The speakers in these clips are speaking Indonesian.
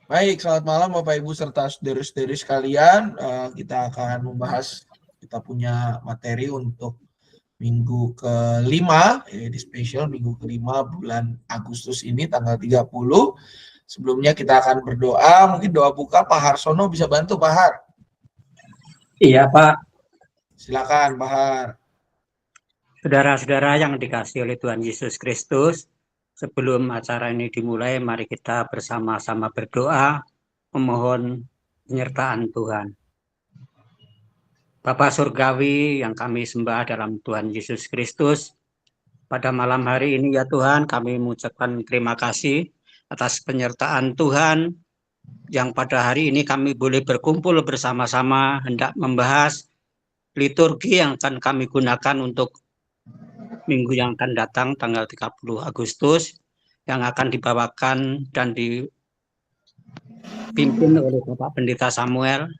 Baik, selamat malam Bapak Ibu serta saudara-saudari sekalian. Kita akan membahas, kita punya materi untuk minggu kelima, di spesial minggu kelima bulan Agustus ini tanggal 30. Sebelumnya kita akan berdoa, mungkin doa buka Pak Harsono bisa bantu Pak Har. Iya Pak. Silakan Pak Har. Saudara-saudara yang dikasihi oleh Tuhan Yesus Kristus, sebelum acara ini dimulai, mari kita bersama-sama berdoa, memohon penyertaan Tuhan. Bapa Surgawi yang kami sembah dalam Tuhan Yesus Kristus, pada malam hari ini ya Tuhan, kami mengucapkan terima kasih atas penyertaan Tuhan, yang pada hari ini kami boleh berkumpul bersama-sama hendak membahas liturgi yang akan kami gunakan untuk minggu yang akan datang tanggal 30 Agustus yang akan dibawakan dan dipimpin oleh Bapak Pendeta Samuel.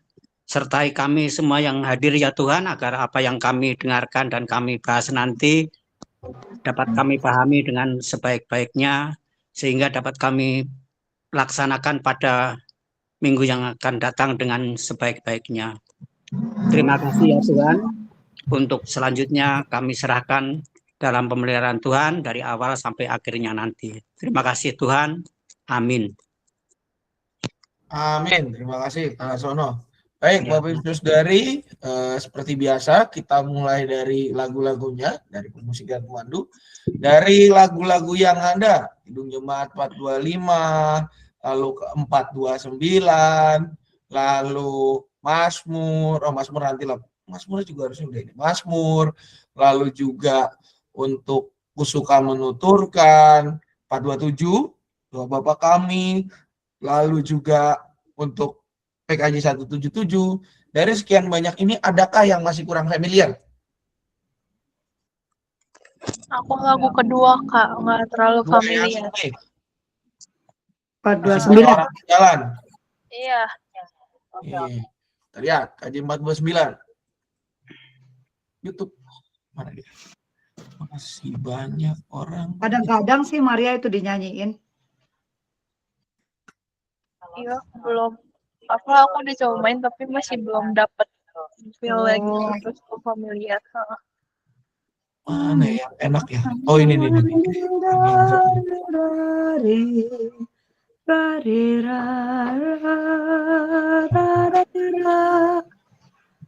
Sertai kami semua yang hadir ya Tuhan, agar apa yang kami dengarkan dan kami bahas nanti dapat kami pahami dengan sebaik-baiknya, sehingga dapat kami laksanakan pada minggu yang akan datang dengan sebaik-baiknya. Terima kasih ya Tuhan. Untuk selanjutnya kami serahkan dalam pemeliharaan Tuhan dari awal sampai akhirnya nanti. Terima kasih Tuhan. Amin. Amin. Terima kasih Pak Harsono. Baik, Ya. Bapak Ibu Saudari, seperti biasa kita mulai dari lagu-lagunya, dari pemusikan pemandu, dari lagu-lagu yang ada, Kidung Jemaat 425, lalu ke 429, lalu Mazmur, Mazmur nanti lah, Mazmur juga harusnya udah ini, Mazmur, lalu juga untuk Kusuka Menuturkan, 427, Doa Bapa Kami, lalu juga untuk PKJ 177. Dari sekian banyak ini, adakah yang masih kurang familiar? Aku lagu kedua, Kak. Nggak terlalu familiar. 429. Jalan. Iya. Lihat, KJ 429. YouTube. Mana dia? Masih banyak orang. Kadang-kadang sih Maria itu dinyanyiin. Iya, belum. Aku udah coba main tapi masih belum dapet feel lagi terus familiar. Mana yang enak ya? Oh ini nih.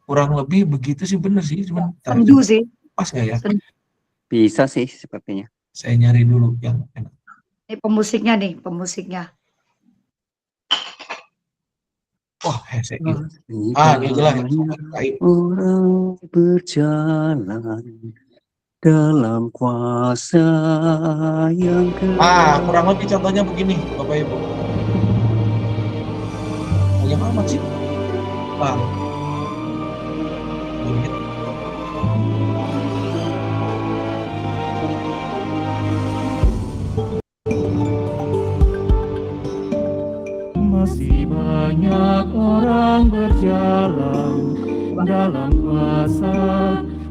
Kurang lebih begitu sih, bener sih, cuman sendu sih. Pas nggak ya? Bisa sih sepertinya. Saya nyari dulu yang enak. Ini pemusiknya nih, pemusiknya. Wah, hesek gitu. Ini jelas. Orang berjalan dalam kuasa yang kurang lebih contohnya begini, Bapak Ibu. Banyak amat sih. Bang. Masih banyak orang berjalan dalam kuasa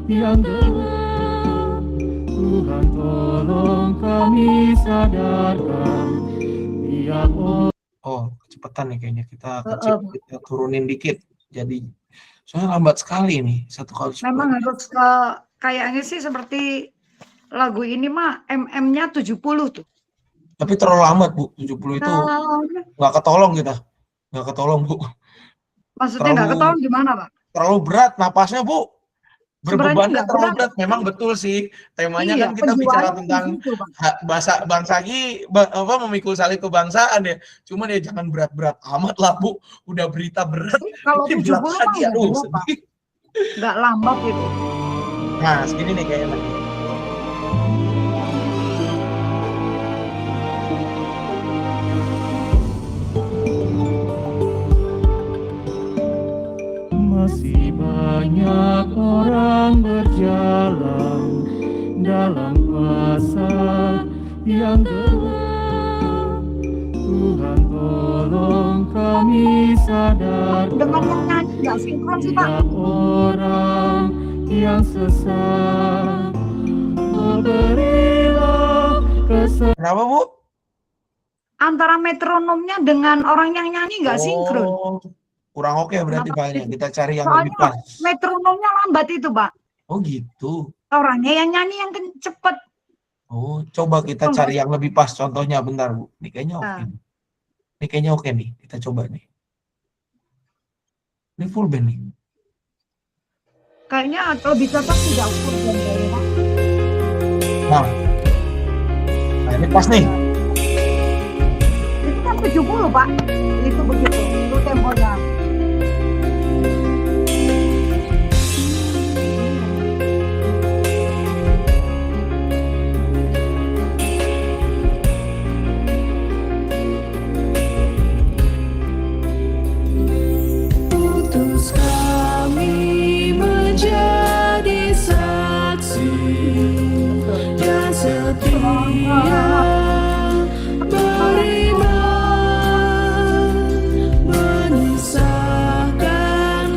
yang gelap. Tuhan tolong kami sadarkan tiap orang. Oh, kecepatan nih kayaknya, kita turunin dikit. Jadi soalnya lambat sekali nih, 1 kali. Memang harus kayaknya sih seperti lagu ini mah MM-nya 70 tuh. Tapi terlalu lambat, Bu. 70 itu nggak ketolong kita. Nggak ketolong, Bu. Maksudnya nggak ketolong gimana, Pak? Terlalu berat napasnya, Bu. Berbebannya terlalu berat. Memang betul sih. Temanya kan kita bicara tentang memikul salib kebangsaan ya. Cuman ya jangan berat-berat amat lah, Bu. Udah berita berat. Kalau 70 mah nggak lambat itu. Nah, segini nih kayaknya lagi. Masih banyak orang berjalan dalam kuasa yang gelap. Tuhan tolong kami sadarkan tiap orang yang sesat. Berilah kesempatan. Kenapa, Bu? antara metronomnya dengan orang yang nyanyi nggak sinkron. Oh, kurang oke berarti Kenapa Paknya. gitu? Kita cari yang Soalnya lebih pas. metronomnya lambat itu, Pak. Oh gitu. Orangnya yang nyanyi yang cepet. Oh, coba kita cari yang lebih pas. Contohnya bentar, Bu. Ini kayaknya oke. Nah. Ini kayaknya oke nih. Kita coba nih. Ini full band nih. Kayaknya lebih cocok tidak full band kayaknya, Pak. Nah, ini pas nih. Itu kan 70, Pak. Itu begitu. Itu temponya. Putus kami menjadi saksi dan setia beriman menyisahkan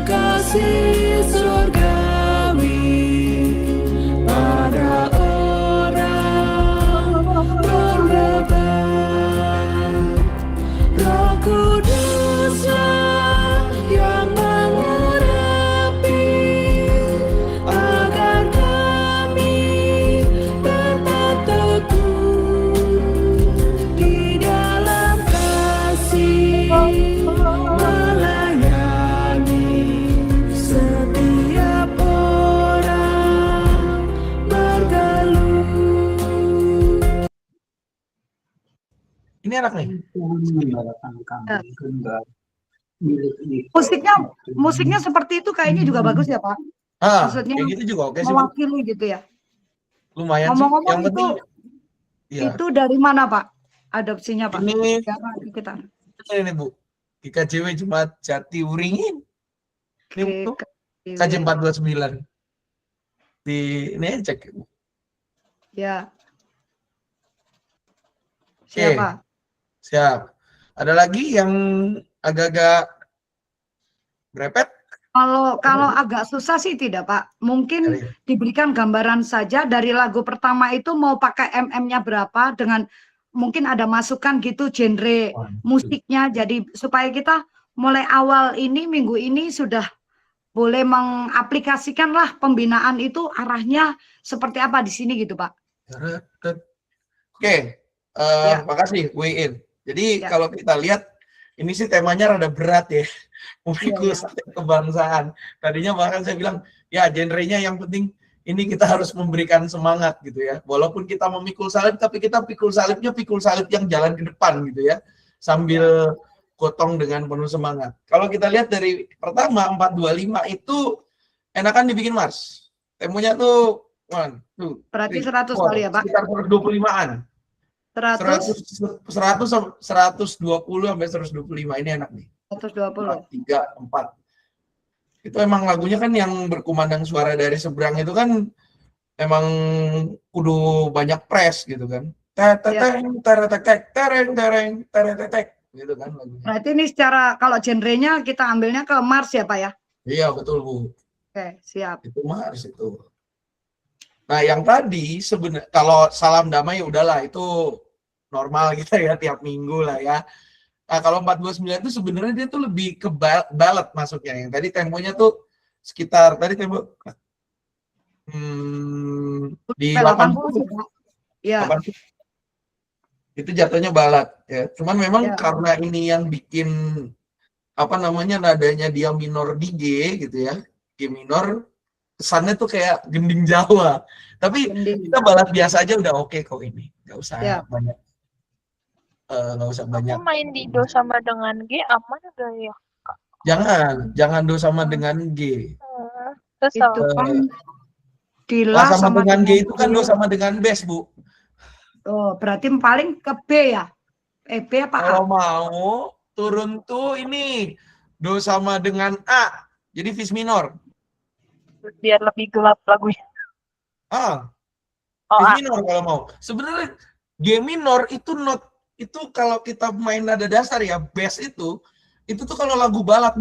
kasih surgawi pada orang berlebat. Roh Kuduslah yang mengurapi agar kami tetap teguh di dalam kasih melayani setiap orang bergeluh. Ini enak nih. Musiknya seperti itu kayaknya juga bagus ya, Pak. Ah, Maksudnya kayak gitu juga oke sih, Bu. Mewakili gitu ya. Lumayan sih. Ngomong-ngomong Yang penting ya. Itu dari mana, Pak? Adopsinya, Pak? Ini Karena kita. ini Bu. IKJW Jemaat Jati Uringin. Ini Bu. Oke, KJ 429. Di ini aja cek, Bu. ya. Siapa? Siap. Ada lagi yang agak-agak berepet? Kalau agak susah sih tidak, Pak. Mungkin Cari. diberikan gambaran saja dari lagu pertama itu mau pakai MM-nya berapa dengan mungkin ada masukan gitu genre musiknya. Jadi supaya kita mulai awal ini minggu ini sudah boleh mengaplikasikanlah pembinaan itu arahnya seperti apa di sini gitu, Pak. Oke. Ya. Makasih, Win. Jadi Ya. kalau kita lihat ini sih temanya rada berat ya. Memikul Iya. salib kebangsaan. Tadinya bahkan saya bilang, ya genrenya yang penting ini kita harus memberikan semangat gitu ya. Walaupun kita memikul salib, tapi kita pikul salib yang jalan ke depan gitu ya. Sambil gotong dengan penuh semangat. Kalau kita lihat dari pertama 425 itu enakan dibikin mars. Temponya tuh Berarti 100 kali ya, Pak? Sekitar 125-an. 120 sampai 125 ini enak nih. 120. 3, 4. Itu emang lagunya kan yang berkumandang suara dari seberang itu kan emang kudu banyak press gitu kan. Tereng gitu kan lagunya. Berarti ini secara kalau genrenya kita ambilnya ke Mars ya, Pak ya? Iya betul, Bu. Oke, siap. Itu Mars itu. Nah, yang tadi sebenarnya kalau salam damai udahlah itu normal kita ya tiap minggu lah ya. Nah, kalau 429 itu sebenarnya dia tuh lebih ke ballad masuknya. Yang tadi temponya tuh sekitar tadi tempo di 80. Ya. 80. Itu jatuhnya ballad ya. Cuman memang Ya. karena ini yang bikin apa namanya nadanya dia minor di G gitu ya. G minor kesannya tuh kayak gending Jawa. Tapi kita ballad biasa aja udah oke kok ini. Nggak usah Ya. banyak. Nggak usah banyak. Aku main di do sama dengan G aman gak ya? Jangan do sama dengan G. Terus Itu kan di Lah La sama dengan G itu kan do sama dengan bass, Bu. Oh, berarti paling ke B ya? B apa A? Kalau mau turun tuh ini do sama dengan A. Jadi fis minor. biar lebih gelap lagunya. Ah, Oh, fis minor kalau mau. Sebenarnya G minor itu not itu kalau kita main nada dasar ya, bass itu tuh kalau lagu balad,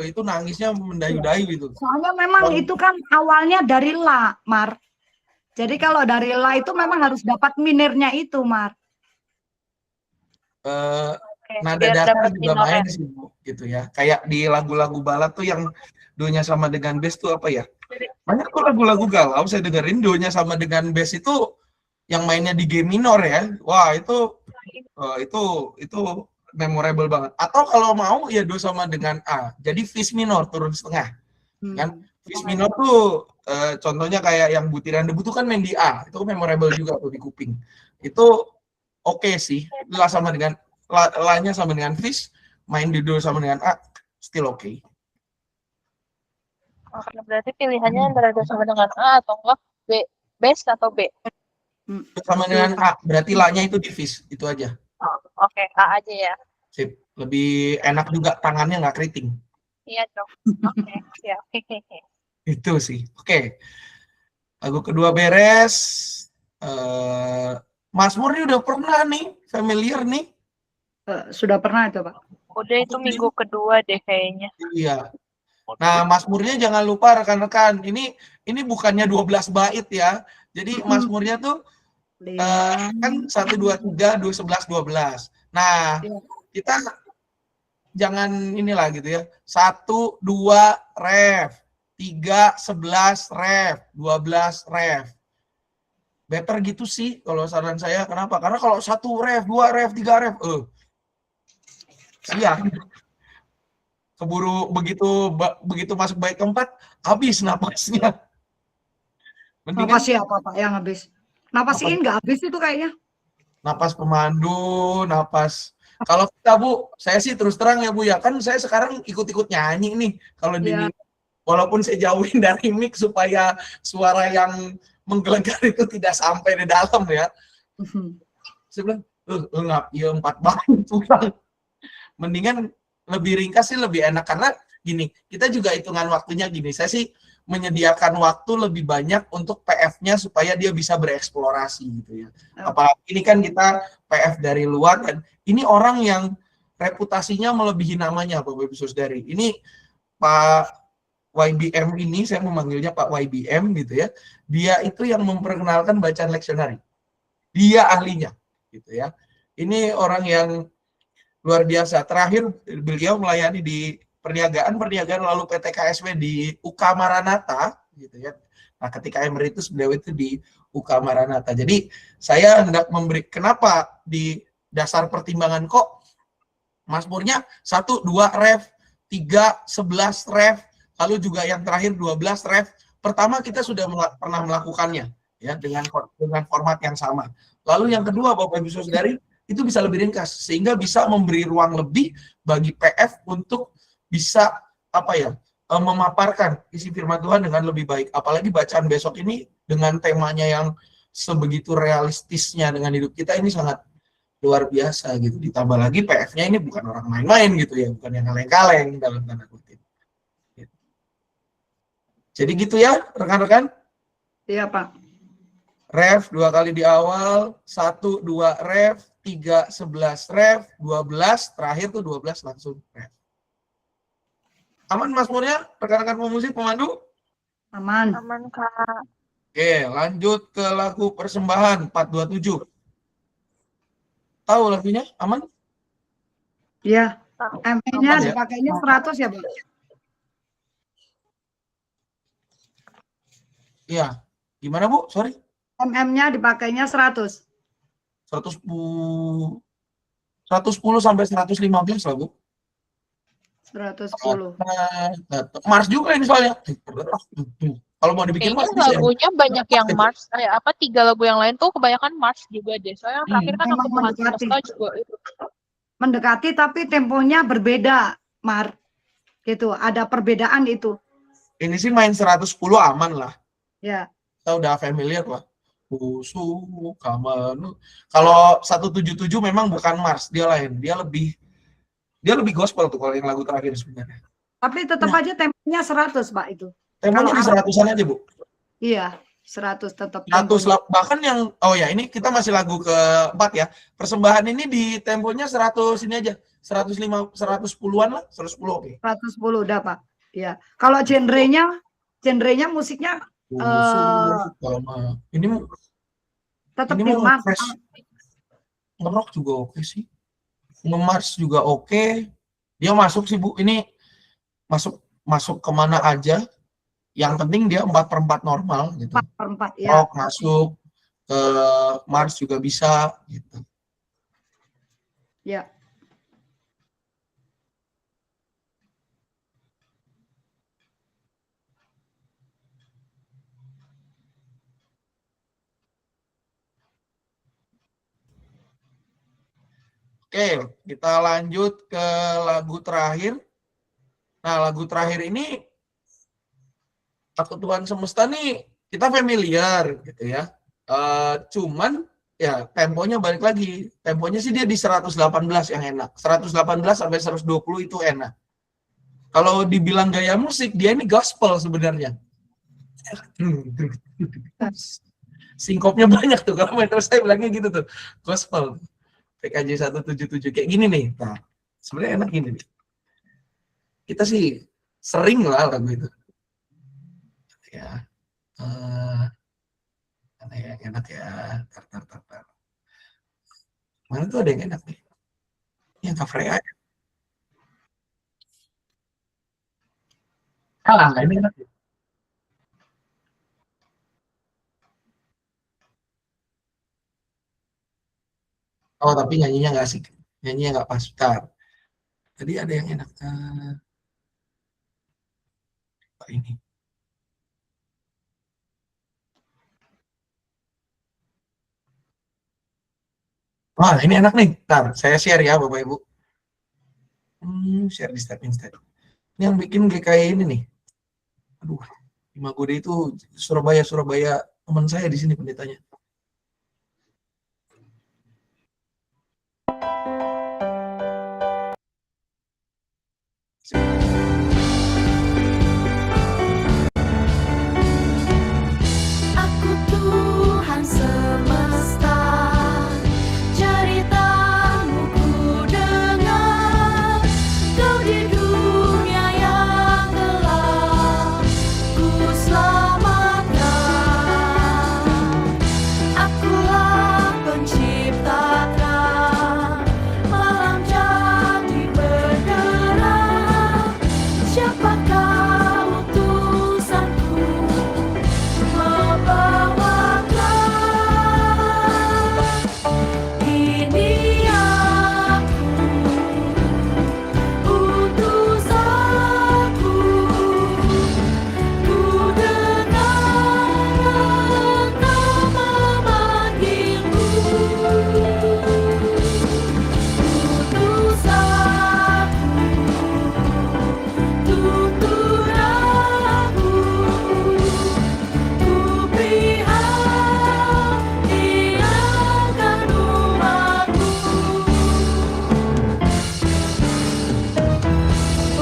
itu nangisnya mendayu-dayu itu. Soalnya memang itu kan awalnya dari La, Mar. Jadi kalau dari La itu memang harus dapat minernya itu, Mar. Oke, nada biar dasar dapat juga minornya. main sih Bu, gitu ya. Kayak di lagu-lagu balad tuh yang do-nya sama dengan bass tuh apa ya? Banyak tuh lagu-lagu galau saya dengerin do-nya sama dengan bass itu yang mainnya di G minor ya. Wah, itu memorable banget. Atau kalau mau ya do sama dengan A. Jadi fis minor turun setengah kan. Fis minor tuh contohnya kayak yang Butiran Debu tuh kan main di A. Itu memorable juga tuh di kuping. Itu oke sih. La sama dengan la-nya sama dengan fis, main di do sama dengan A, still oke. Oke, berarti pilihannya antara do sama dengan A atau enggak B, bass atau B. Sama dengan A, berarti la-nya itu di fis, itu aja. Oh, oke, A aja ya. Sip. Lebih enak juga tangannya nggak keriting. Iya dong. Oke, siap. Itu sih. Oke. Lagu kedua beres. Mazmur ini udah pernah nih, familiar nih. Sudah pernah itu, Pak. Udah itu minggu kedua deh kayaknya. Iya. Nah, Mazmurnya jangan lupa rekan-rekan. Ini bukannya 12 bait ya. Jadi Mazmurnya tuh kan 1 2 3 2 11 12. Nah, kita jangan inilah gitu ya. 1 2 ref, 3 11 ref, 12 ref. Better gitu sih kalau saran saya. Kenapa? Karena kalau 1 ref, 2 ref, 3 ref, siap. Keburu begitu masuk bait keempat, habis napasnya. Mendingan Napas siapa, Pak, yang habis? Napasiin nggak habis itu kayaknya. napas pemandu, napas. Kalau kita Bu, saya sih terus terang ya Bu ya, kan saya sekarang ikut-ikut nyanyi nih. Kalau di Iya. walaupun saya jauhin dari mic supaya suara yang menggelegar itu tidak sampai di dalam ya. Saya bilang, enggak, ya 4 bait kurang. Mendingan lebih ringkas sih lebih enak, karena gini, kita juga hitungan waktunya gini. Saya sih menyediakan waktu lebih banyak untuk PF-nya supaya dia bisa bereksplorasi gitu ya. Apalagi ini kan kita PF dari luar, dan ini orang yang reputasinya melebihi namanya Bapak Ibu Saudari. Ini Pak YBM ini, saya memanggilnya Pak YBM gitu ya. Dia itu yang memperkenalkan bacaan leksionari. Dia ahlinya gitu ya. Ini orang yang luar biasa. Terakhir beliau melayani di perniagaan lalu PT KSW di UK Maranatha gitu ya. Nah, ketika emeritus beliau itu di UK Maranatha. Jadi saya hendak memberi, kenapa di dasar pertimbangan kok Mazmurnya 1 2 ref, 3 11 ref, lalu juga yang terakhir 12 ref. Pertama kita sudah pernah melakukannya ya dengan format yang sama. Lalu yang kedua Bapak Ibu Saudari, itu bisa lebih ringkas sehingga bisa memberi ruang lebih bagi PF untuk bisa memaparkan isi firman Tuhan dengan lebih baik. Apalagi bacaan besok ini dengan temanya yang sebegitu realistisnya dengan hidup kita, ini sangat luar biasa gitu. Ditambah lagi PF-nya ini bukan orang main-main gitu ya, bukan yang kaleng-kaleng dalam tanda kutip. Jadi gitu ya rekan-rekan. Iya, Pak. Ref 2 kali di awal, 1 2 ref, 3 11 ref, 12 terakhir tuh 12 langsung ref. Aman Mazmurnya, rekan-rekan pemusik, pemandu? Aman. Aman, Kak. Oke, lanjut ke lagu persembahan 427. Tahu lagunya? Aman? Iya. Tahu. MP-nya Aman ya? dipakainya 100 ya, Pak? Iya. Gimana Bu? Sorry. MM-nya dipakainya 100. 110 sampai 115 lah Bu. 110. Mars juga ini soalnya. Kalau mau dibikin Kayaknya Mars bisa. lagunya banyak yang Mars, 3 lagu yang lain tuh kebanyakan Mars juga deh. Soalnya yang terakhir kan Memang aku Tuhan mendekati. Semesta juga itu. Mendekati tapi temponya berbeda, Mar. Gitu, ada perbedaan itu. Ini sih main 110 aman lah. Ya. Kita udah familiar lah. Kalau 177 memang bukan Mars, dia lain. Dia lebih gospel tuh kalau yang lagu terakhir sebenarnya. Tapi tetap aja temponya 100, Pak, itu. Temponya di 100-an aja, Bu. Iya, 100 tetap. 100 bahkan yang ini kita masih lagu keempat ya. Persembahan ini di temponya 100 ini aja. 110-an lah, 110 oke. 110 udah, Pak. Iya. Kalau genrenya musiknya Ini tetap ini di mau Mars. nge-rock juga oke sih. nge-Mars juga oke. Dia masuk sih Bu, ini masuk kemana aja. Yang penting dia 4/4 normal gitu. 4/4 ya. Rock masuk ke Mars juga bisa gitu. Ya. Oke, kita lanjut ke lagu terakhir. Nah, lagu terakhir ini Aku Tuhan Semesta nih kita familiar gitu ya. Cuman ya temponya balik lagi. Temponya sih dia di 118 yang enak. 118 sampai 120 itu enak. Kalau dibilang gaya musik, dia ini gospel sebenarnya. Singkopnya banyak tuh. Kalau main terus saya bilangnya gitu tuh. Gospel. PKJ 177 kayak gini nih. Nah, sebenarnya enak gini nih. Kita sih sering lah lagu itu. Ya. Mana yang enak ya? Tar. Mana tuh ada yang enak nih? Yang cover aja. Kalah, ini enak ya. Oh, tapi nyanyinya nggak asik. Nyanyinya nggak pas. Bentar. Tadi ada yang enak. Ini. Wah, ini enak nih. Bentar, saya share ya Bapak Ibu. Share di step. Ini yang bikin GKI ini nih. Aduh, Imagode itu Surabaya teman saya di sini pendetanya. Aku Tuhan semesta, ceritamu ku dengar. Kau di dunia yang gelap, ku selamatkan. Akulah penciptakan, malam jadi berderang. Siapakah utusanku membawakan? Ini aku, utus aku. Ku dengar engkau memanggilku. Utus aku, tuntun aku. Ku beri hati akan umatku.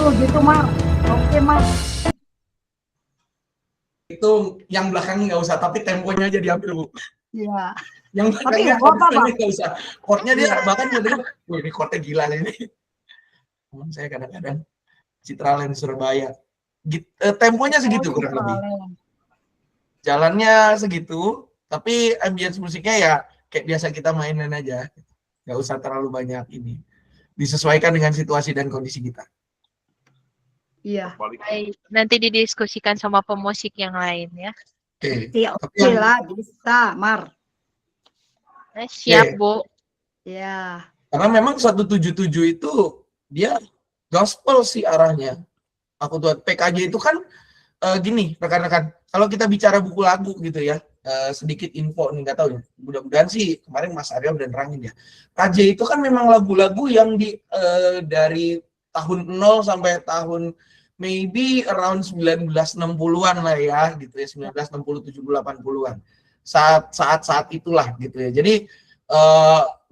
Oh gitu Mar. Oke Mar. Itu yang belakangnya nggak usah, tapi temponya aja diambil Bu. Iya. Yang Tapi belakangnya nggak apa-apa, Bang. nggak usah. Chordnya dia bahkan dia dengar, wah ini chordnya gila nih. Teman saya kadang-kadang Citraland Surabaya. Temponya segitu kurang lebih. Jalannya segitu, tapi ambience musiknya ya kayak biasa kita mainin aja. Nggak usah terlalu banyak ini. Disesuaikan dengan situasi dan kondisi kita. Iya. Baik, nanti didiskusikan sama pemusik yang lain ya. Oke. Iya, Tapi oke yang lah, bisa, Mar. Siap, Bu. Ya. karena memang 177 itu dia gospel sih arahnya. Aku tuh PKJ itu kan gini rekan-rekan, kalau kita bicara buku lagu gitu ya, sedikit info nih, nggak tahu ya, mudah-mudahan sih kemarin Mas Arya udah nerangin ya. KJ itu kan memang lagu-lagu yang dari tahun 0 sampai tahun maybe around 1960-an lah ya gitu ya, 1960, 70, 80-an. Saat itulah gitu ya. Jadi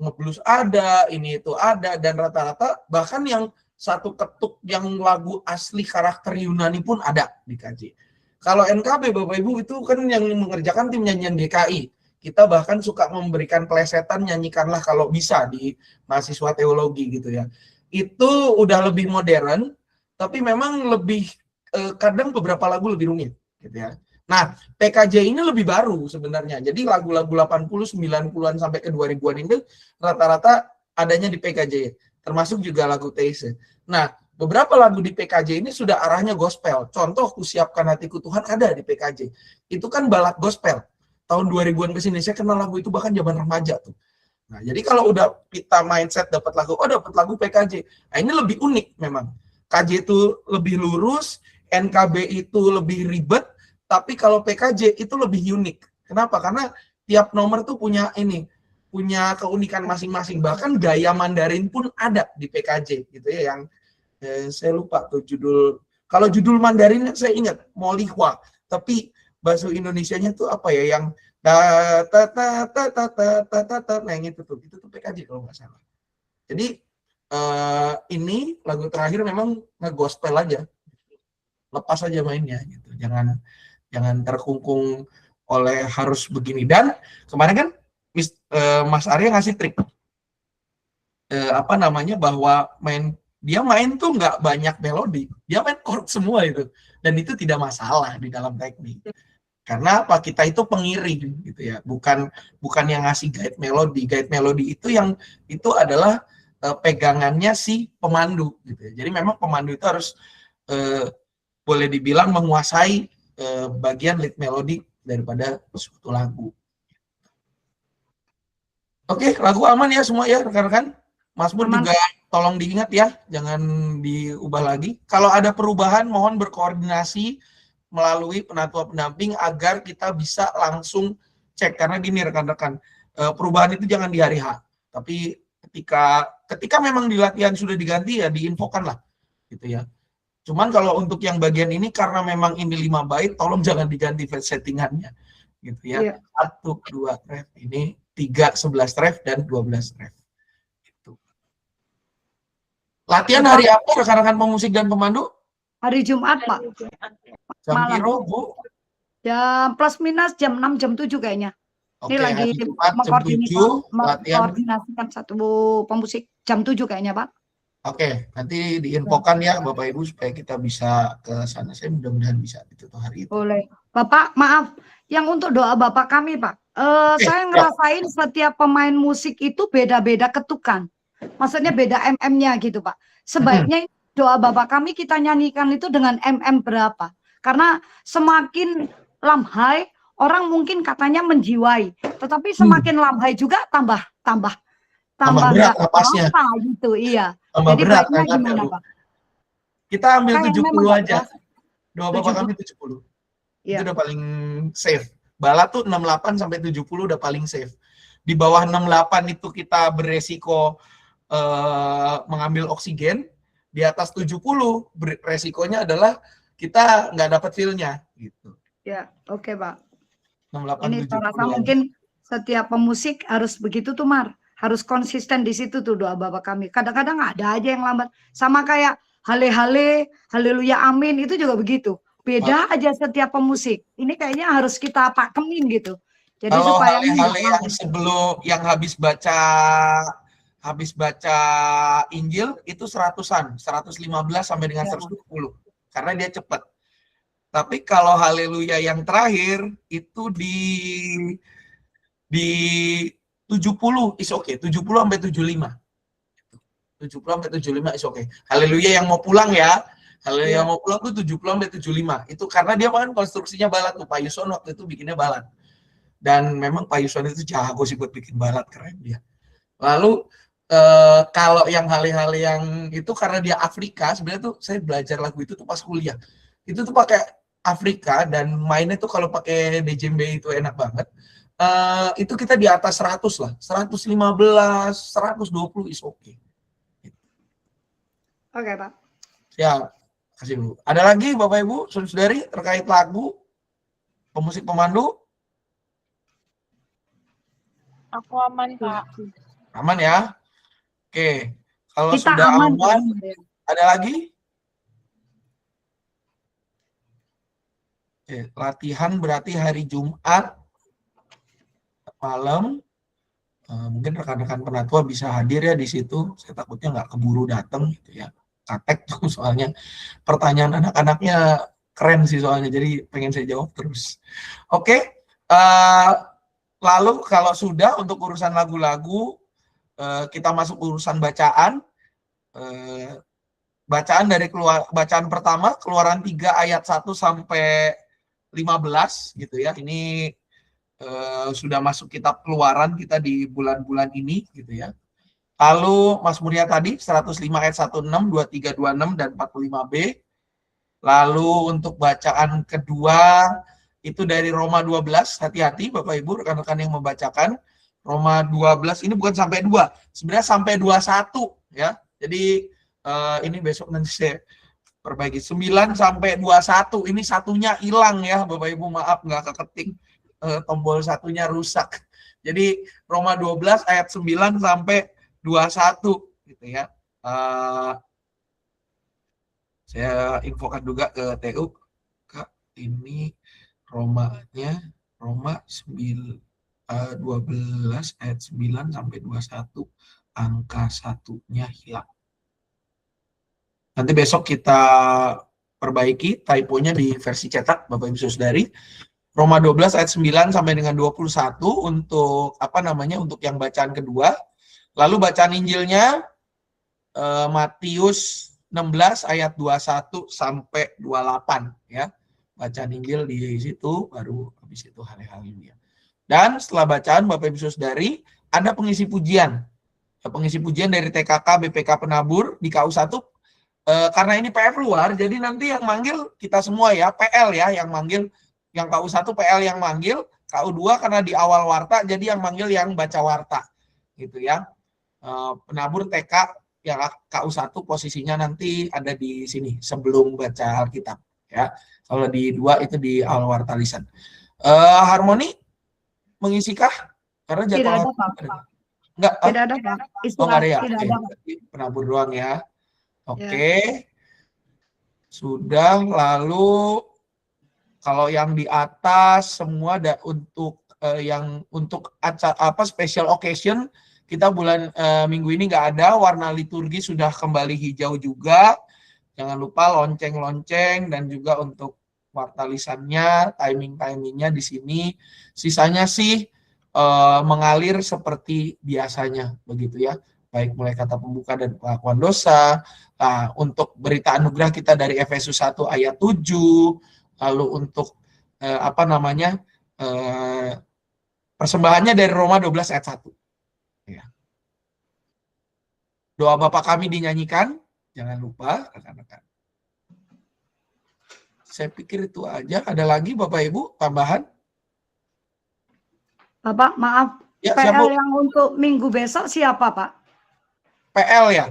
ngeblues ada, ini itu ada, dan rata-rata bahkan yang satu ketuk yang lagu asli karakter Yunani pun ada di KJ. Kalau NKB Bapak Ibu itu kan yang mengerjakan tim nyanyian GKI. Kita bahkan suka memberikan plesetan, nyanyikanlah kalau bisa di mahasiswa teologi gitu ya. Itu udah lebih modern, tapi memang lebih kadang beberapa lagu lebih rumit gitu ya. Nah, PKJ ini lebih baru sebenarnya. Jadi lagu-lagu 80, 90-an sampai ke 2000-an ini rata-rata adanya di PKJ. termasuk juga lagu Teise. Nah, beberapa lagu di PKJ ini sudah arahnya gospel. Contoh, Kusiapkan Hatiku Tuhan ada di PKJ. Itu kan balad gospel. Tahun 2000-an ke sini saya kenal lagu itu bahkan zaman remaja tuh. Nah, jadi kalau udah kita mindset dapat lagu PKJ. Nah, ini lebih unik memang. KJ itu lebih lurus, NKB itu lebih ribet, tapi kalau PKJ itu lebih unik. Kenapa? Karena tiap nomor tuh punya keunikan masing-masing. Bahkan gaya Mandarin pun ada di PKJ gitu ya, yang saya lupa tuh judul. Kalau judul Mandarinnya saya ingat Molihwa, tapi bahasa Indonesianya tuh apa ya, yang nah yang itu tuh PKJ kalau nggak salah. Jadi ini lagu terakhir memang nge-gospel aja, lepas aja mainnya gitu, jangan terkungkung oleh harus begini. Dan kemarin kan Mas Arya ngasih trik bahwa dia main tuh nggak banyak melodi, dia main chord semua itu, dan itu tidak masalah di dalam teknik. Karena apa? Kita itu pengiring gitu ya, bukan yang ngasih guide melodi. Guide melodi itu adalah pegangannya si pemandu gitu ya. Jadi memang pemandu itu harus boleh dibilang menguasai bagian lead melodi daripada suatu lagu. Oke, lagu aman ya semua ya rekan-rekan. Mazmur juga tolong diingat ya, jangan diubah lagi. Kalau ada perubahan mohon berkoordinasi melalui penatua pendamping agar kita bisa langsung cek. Karena gini rekan-rekan, perubahan itu jangan di hari H, tapi ketika memang di latihan sudah diganti ya diinfokan lah gitu ya. Cuman kalau untuk yang bagian ini karena memang ini 5 bait, tolong jangan diganti settingannya gitu ya. 1, 2 ref, ini 3, 11 ref dan 12 ref gitu. Latihan hari apa rekan-rekan pemusik dan pemandu? Hari Jumat, Pak. Jam Malam. piro, Bu? Jam plus minus jam 6, jam 7 kayaknya. Oke, Ini lagi hari Jumat jam 7 latihan. mengkoordinasikan satu pemusik jam 7 kayaknya, Pak. Oke, nanti diinfokan ya Bapak Ibu supaya kita bisa ke sana. Saya mudah-mudahan bisa itu tuh hari itu. Boleh. Bapak, maaf. Yang untuk doa Bapak kami, Pak. Saya ngerasain setiap pemain musik itu beda-beda ketukan. Maksudnya beda MM-nya gitu, Pak. Sebaiknya doa Bapak kami kita nyanyikan itu dengan MM berapa? Karena semakin lamhai, orang mungkin katanya menjiwai. Tetapi semakin lamhai juga tambah berat napasnya. Gitu, iya. Tambah Jadi berat baiknya kan, gimana, Bu? Pak? Kita ambil Kayak 70 memang aja. Pak, Doa Bapak kami 70. Iya. Itu udah paling safe. Bala tuh 68 sampai 70 udah paling safe. Di bawah 68 itu kita beresiko mengambil oksigen. Di atas 70 resikonya adalah kita nggak dapat feel-nya gitu. Ya, oke, Pak. 68 Ini 70 saya rasa aja. mungkin setiap pemusik harus begitu tuh, Mar. Harus konsisten di situ tuh doa Bapak kami. Kadang-kadang ada aja yang lambat. Sama kayak hale-hale, haleluya amin, itu juga begitu. Beda aja setiap pemusik. Ini kayaknya harus kita pakemin gitu. Jadi Kalau supaya hale-hale yang sebelum yang habis baca Injil itu 100-an, 115 sampai dengan 120. Karena dia cepat. Tapi kalau haleluya yang terakhir itu di 70 is okay, 70 sampai 75. 70 sampai 75 is okay. Haleluya yang mau pulang ya. Haleluya yang mau pulang tuh 70 sampai 75. Itu karena dia kan konstruksinya balad tuh. Pak Yuson waktu itu bikinnya balad. Dan memang Pak Yuson itu jago sih buat bikin balad, keren dia. Lalu kalau yang hale-hale yang itu karena dia Afrika, sebenarnya tuh saya belajar lagu itu tuh pas kuliah. Itu tuh pakai Afrika dan mainnya tuh kalau pakai djembe itu enak banget. Itu kita di atas 100 lah, 115, 120 is okay. Oke, Pak. Ya, kasih dulu. Ada lagi Bapak Ibu, saudari terkait lagu, pemusik pemandu? Aku aman, Pak. Aman ya? Oke, kalau Kita sudah aman. aman, ada lagi? Oke, latihan berarti hari Jumat malam. Mungkin rekan-rekan penatua bisa hadir ya di situ. Saya takutnya nggak keburu datang gitu ya. Katek tuh soalnya pertanyaan anak-anaknya keren sih soalnya. Jadi pengen saya jawab terus. Oke, lalu kalau sudah untuk urusan lagu-lagu, kita masuk urusan bacaan. bacaan dari bacaan pertama Keluaran 3 ayat 1 sampai 15 gitu ya. Ini sudah masuk kitab Keluaran kita di bulan-bulan ini gitu ya. Lalu Mazmurnya tadi 105 ayat 16, 23, 26 dan 45b. Lalu untuk bacaan kedua itu dari Roma 12. Hati-hati Bapak Ibu rekan-rekan yang membacakan. Roma 12 ini bukan sampai 2, sebenarnya sampai 21 ya. Jadi ini besok nanti saya perbaiki 9 sampai 21. Ini satunya hilang ya Bapak Ibu, maaf nggak keketik, tombol satunya rusak. Jadi Roma 12 ayat 9 sampai 21 gitu ya. Saya infokan juga ke TU, Kak, ini Romanya Roma 12 ayat 9 sampai 21, angka satunya hilang. Nanti besok kita perbaiki typonya di versi cetak Bapak Ibu Saudari. Roma 12 ayat 9 sampai dengan 21 untuk untuk yang bacaan kedua. Lalu bacaan Injilnya Matius 16 ayat 21 sampai 28 ya. Bacaan Injil di situ, baru habis itu haleluya. Dan setelah bacaan Bapak Ibu Saudari ada pengisi pujian. Pengisi pujian dari TKK BPK Penabur di KU1. Karena ini PF luar, jadi nanti yang manggil kita semua ya, PL ya yang manggil. Yang KU1 PL yang manggil, KU2 karena di awal warta, jadi yang manggil yang baca warta, gitu ya. Penabur TK yang KU1 posisinya nanti ada di sini sebelum baca Alkitab, ya. Kalau di 2 itu di awal warta lisan. Harmoni mengisikah? Karena Tidak jadwal ada, Pak. enggak, Tidak ada, Pak. oh, enggak ada ya? Tidak Oke. ada. Berarti penabur doang ya. Oke. Sudah, lalu kalau yang di atas semua ada untuk yang untuk acara special occasion kita bulan minggu ini nggak ada. Warna liturgi sudah kembali hijau juga. Jangan lupa lonceng-lonceng dan juga untuk warta lisannya, timing-timingnya di sini. Sisanya sih mengalir seperti biasanya begitu ya. Baik mulai kata pembuka dan pengakuan dosa. Untuk berita anugerah kita dari Efesus 1 ayat 7. Lalu untuk persembahannya dari Roma 12 ayat 1. Ya. Doa Bapa kami dinyanyikan, jangan lupa rekan-rekan. Saya pikir itu aja. Ada lagi Bapak Ibu tambahan? Bapak, maaf. Ya, PL siapa? yang untuk minggu besok siapa, Pak? PL ya?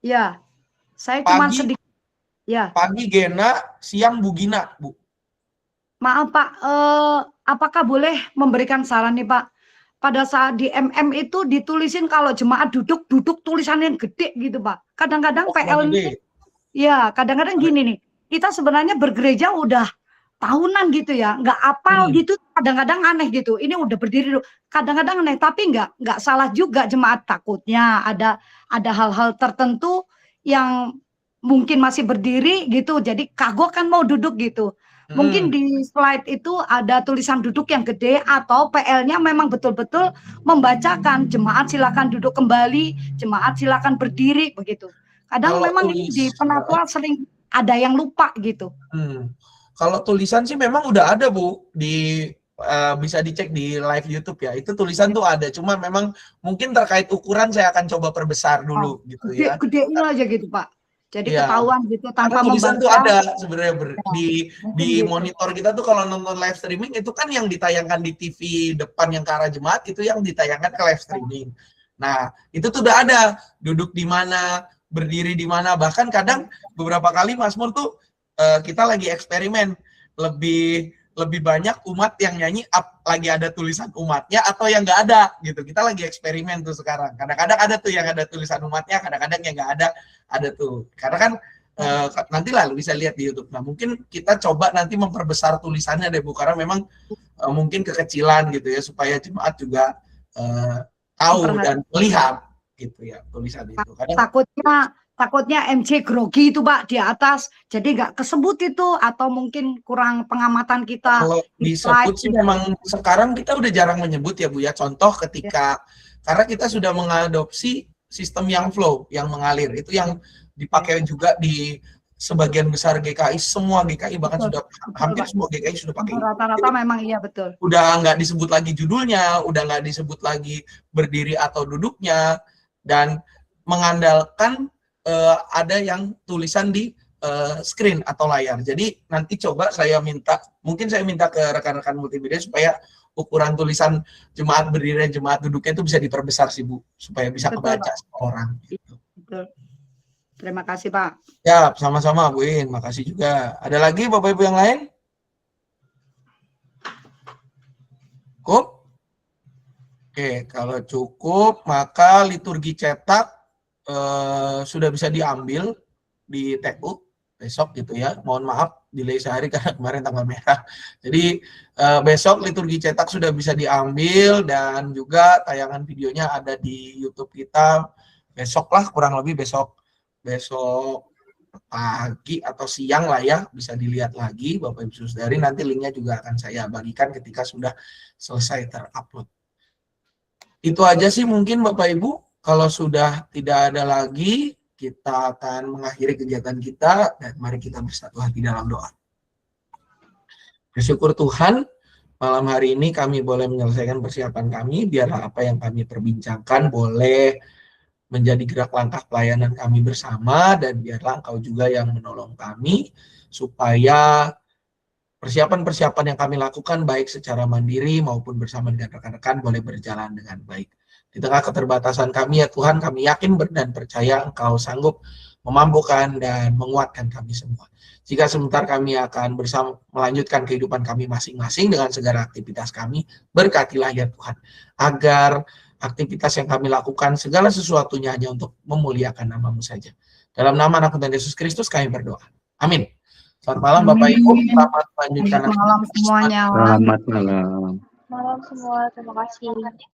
Ya, saya cuma Pagi. sedikit. Ya, Pagi Gena, siang Bugina, Bu. maaf Pak, apakah boleh memberikan saran nih Pak? Pada saat di MM itu ditulisin kalau jemaat duduk tulisannya yang gede gitu Pak. Kadang-kadang PL ini, ya kadang-kadang gini nih, kita sebenarnya bergereja udah tahunan gitu ya, nggak apal gitu, kadang-kadang aneh gitu. Ini udah berdiri, kadang-kadang aneh, tapi nggak salah juga jemaat, takutnya ada hal-hal tertentu yang mungkin masih berdiri gitu, jadi kagok kan mau duduk gitu. Mungkin di slide itu ada tulisan duduk yang gede atau PL-nya memang betul-betul membacakan jemaat silakan duduk kembali, jemaat silakan berdiri begitu. Kadang Kalau memang ini di penatua sering ada yang lupa gitu. Kalau tulisan sih memang udah ada Bu, di bisa dicek di live YouTube ya. Itu tulisan tuh ada, cuma memang mungkin terkait ukuran saya akan coba perbesar dulu gitu ya. Gedein aja gitu Pak. Jadi Iya. ketahuan gitu tanpa Karena tulisan membaca. tuh ada sebenarnya di gitu. monitor kita tuh kalau nonton live streaming itu kan yang ditayangkan di TV depan yang ke arah jemaat itu yang ditayangkan ke live streaming. Nah, itu tuh udah ada duduk di mana, berdiri di mana, bahkan kadang beberapa kali Mazmur tuh kita lagi eksperimen lebih banyak umat yang nyanyi lagi ada tulisan umatnya atau yang nggak ada gitu. Kita lagi eksperimen tuh sekarang. Kadang-kadang ada tuh yang ada tulisan umatnya, kadang-kadang yang nggak ada tuh. Karena kan nanti lah bisa lihat di YouTube. Nah mungkin kita coba nanti memperbesar tulisannya deh Bu, karena memang mungkin kekecilan gitu ya, supaya jemaat juga tahu dan melihat gitu ya tulisan itu. Takutnya MC grogi itu Pak di atas, jadi nggak kesebut itu, atau mungkin kurang pengamatan kita. Kalau disebut sih memang sekarang kita udah jarang menyebut ya Bu ya. Contoh ketika karena kita sudah mengadopsi sistem yang flow, yang mengalir. Itu yang dipakai juga di sebagian besar GKI, semua GKI bahkan Betul, sudah betul, hampir Pak. semua GKI sudah pakai. Rata-rata memang iya betul. Udah nggak disebut lagi judulnya, udah nggak disebut lagi berdiri atau duduknya, dan mengandalkan ada yang tulisan di screen atau layar. Jadi nanti coba mungkin saya minta ke rekan-rekan multimedia supaya ukuran tulisan jemaat berdiri dan jemaat duduknya itu bisa diperbesar sih Bu, supaya bisa Betul, kebaca Pak. semua orang. Gitu. Betul. Terima kasih Pak. Ya, sama-sama Bu In, makasih juga. Ada lagi Bapak Ibu yang lain? Cukup? Oke, kalau cukup maka liturgi cetak sudah bisa diambil di TU besok gitu ya. Mohon maaf delay sehari karena kemarin tanggal merah. Jadi besok liturgi cetak sudah bisa diambil dan juga tayangan videonya ada di YouTube kita. Besok lah, kurang lebih besok pagi atau siang lah ya, bisa dilihat lagi Bapak Ibu Saudari. Nanti linknya juga akan saya bagikan ketika sudah selesai terupload. Itu aja sih mungkin Bapak Ibu. Kalau sudah tidak ada lagi, kita akan mengakhiri kegiatan kita dan mari kita bersatu hati dalam doa. Bersyukur Tuhan, malam hari ini kami boleh menyelesaikan persiapan kami, biarlah apa yang kami perbincangkan boleh menjadi gerak langkah pelayanan kami bersama, dan biarlah Engkau juga yang menolong kami supaya persiapan-persiapan yang kami lakukan baik secara mandiri maupun bersama dengan rekan-rekan boleh berjalan dengan baik. Di tengah keterbatasan kami ya Tuhan, kami yakin dan percaya Engkau sanggup memampukan dan menguatkan kami semua. Jika sebentar kami akan bersama melanjutkan kehidupan kami masing-masing dengan segala aktivitas kami, berkatilah ya Tuhan, agar aktivitas yang kami lakukan segala sesuatunya hanya untuk memuliakan nama-Mu saja. Dalam nama Anak Tuhan Yesus Kristus kami berdoa. Amin. Selamat malam Bapak Ibu. Selamat melanjutkan Selamat malam semuanya. Selamat malam. Malam semua, terima kasih.